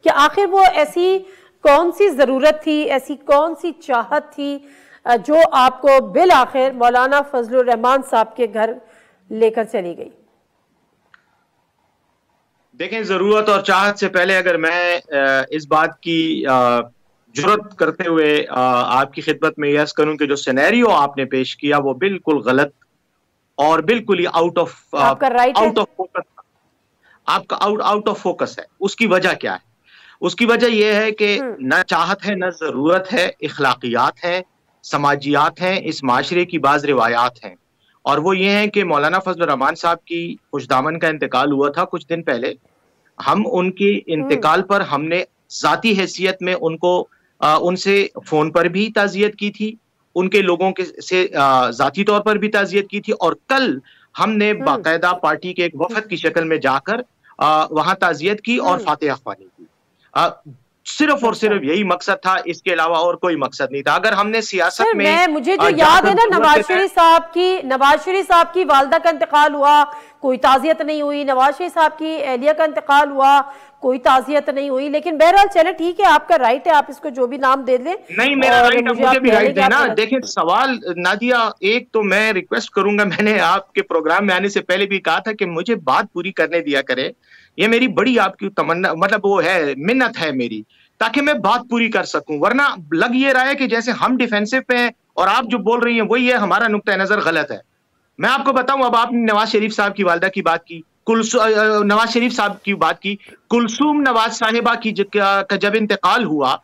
کہ آخر وہ ایسی کون سی ضرورت تھی، ایسی کون سی چاہت تھی جو آپ کو بالآخر مولانا فضل الرحمان صاحب کے گھر لے کر چلی گئی؟ دیکھیں، ضرورت اور چاہت سے پہلے اگر میں اس بات کی جرات کرتے ہوئے آپ کی خدمت میں عرض کروں کہ جو سینیریو آپ نے پیش کیا وہ بالکل غلط اور بالکل ہی آؤٹ آف فوکس، آپ کا آؤٹ آف فوکس ہے۔ اس کی وجہ کیا ہے؟ اس کی وجہ یہ ہے کہ نہ چاہت ہے، نہ ضرورت ہے، اخلاقیات ہیں، سماجیات ہیں، اس معاشرے کی بعض روایات ہیں، اور وہ یہ ہیں کہ مولانا فضل الرحمان صاحب کی خوش دامن کا انتقال ہوا تھا کچھ دن پہلے۔ ہم ان کے انتقال پر ہم نے ذاتی حیثیت میں ان سے فون پر بھی تعزیت کی تھی، ان کے لوگوں سے ذاتی طور پر بھی تعزیت کی تھی، اور کل ہم نے باقاعدہ پارٹی کے ایک وفد کی شکل میں جا کر وہاں تعزیت کی اور فاتحہ خوانی کی۔ صرف اور صرف یہی مقصد تھا، اس کے علاوہ اور کوئی مقصد نہیں تھا۔ اگر ہم نے سیاست میں مجھے جو یاد ہے نا، نواز شریف صاحب کی والدہ کا انتقال ہوا، کوئی تعزیت نہیں ہوئی، نواز شریف صاحب کی اہلیہ کا انتقال ہوا، کوئی تعزیت نہیں ہوئی، لیکن بہرحال چلے ٹھیک ہے، آپ کا رائٹ ہے، آپ اس کو جو بھی نام دے دیں۔ نہیں، میرا رائٹ ہے، مجھے بھی رائٹ ہے نا۔ دیکھیں سوال نادیہ، ایک تو میں ریکویسٹ کروں گا، میں نے آپ کے پروگرام میں آنے سے پہلے بھی کہا تھا کہ مجھے بات پوری کرنے دیا کرے، یہ میری بڑی آپ کی تمنا، مطلب وہ ہے، منت ہے میری، تاکہ میں بات پوری کر سکوں، ورنہ لگ یہ رہا ہے کہ جیسے ہم ڈیفینسو پہ ہیں اور آپ جو بول رہی ہیں وہی ہے، ہمارا نقطہ نظر غلط ہے۔ میں آپ کو بتاؤں، اب آپ نے نواز شریف صاحب کی والدہ کی بات کی، نواز شریف صاحب کی بات کی، کلثوم نواز صاحبہ کی جب انتقال ہوا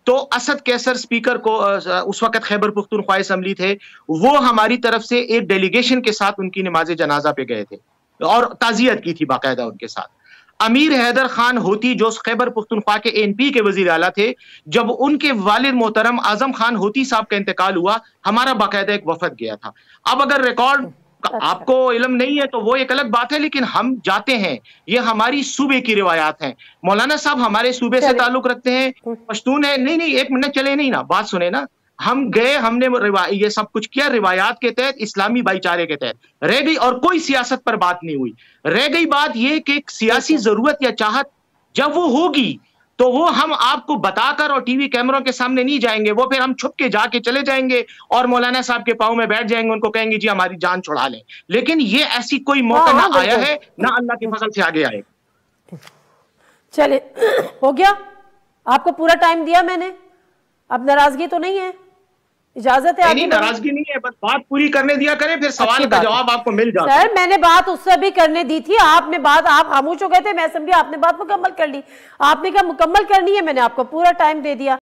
تو اسد کیسر سپیکر کو اس وقت خیبر پختونخوا اسمبلی تھے، وہ ہماری طرف سے ایک ڈیلیگیشن کے ساتھ ان کی نماز جنازہ پہ گئے تھے اور تعزیت کی تھی باقاعدہ ان کے ساتھ۔ امیر حیدر خان ہوتی جو خیبر پختونخوا کے ANP کے وزیر اعلیٰ تھے، جب ان کے والد محترم اعظم خان ہوتی صاحب کا انتقال ہوا، ہمارا باقاعدہ ایک وفد گیا تھا۔ اب اگر ریکارڈ آپ کو علم نہیں ہے تو وہ ایک الگ بات ہے، لیکن ہم جاتے ہیں، یہ ہماری صوبے کی روایات ہیں۔ مولانا صاحب ہمارے صوبے سے تعلق رکھتے ہیں، پشتون ہے، نہیں ایک منٹ چلے، نہیں نا بات سنیں نا، ہم گئے، ہم نے یہ سب کچھ کیا روایات کے تحت، اسلامی بھائی چارے کے تحت رہ گئی، اور کوئی سیاست پر بات نہیں ہوئی۔ رہ گئی بات یہ کہ ایک سیاسی ضرورت یا چاہت جب وہ ہوگی تو وہ ہم آپ کو بتا کر اور ٹی وی کیمروں کے سامنے نہیں جائیں گے، وہ پھر ہم چھپ کے جا کے چلے جائیں گے اور مولانا صاحب کے پاؤں میں بیٹھ جائیں گے، ان کو کہیں گے جی ہماری جان چھڑا لیں، لیکن یہ ایسی کوئی موقع نہ آیا ہے، نہ اللہ کے فضل سے آگے آئے گا۔ چلے ہو گیا، آپ کو پورا ٹائم دیا میں نے، اب ناراضگی تو نہیں ہے؟ اجازت ہے؟ نہیں ناراضگی نہیں ہے، بس بات پوری کرنے دیا کریں، پھر سوال کا جواب آپ کو مل جاتا ہے۔ سر میں نے بات اس سے بھی کرنے دی تھی، آپ نے بات، آپ خاموش ہو گئے تھے، میں سمجھی آپ نے بات مکمل کر لی، آپ نے کہا مکمل کرنی ہے، میں نے آپ کو پورا ٹائم دے دیا۔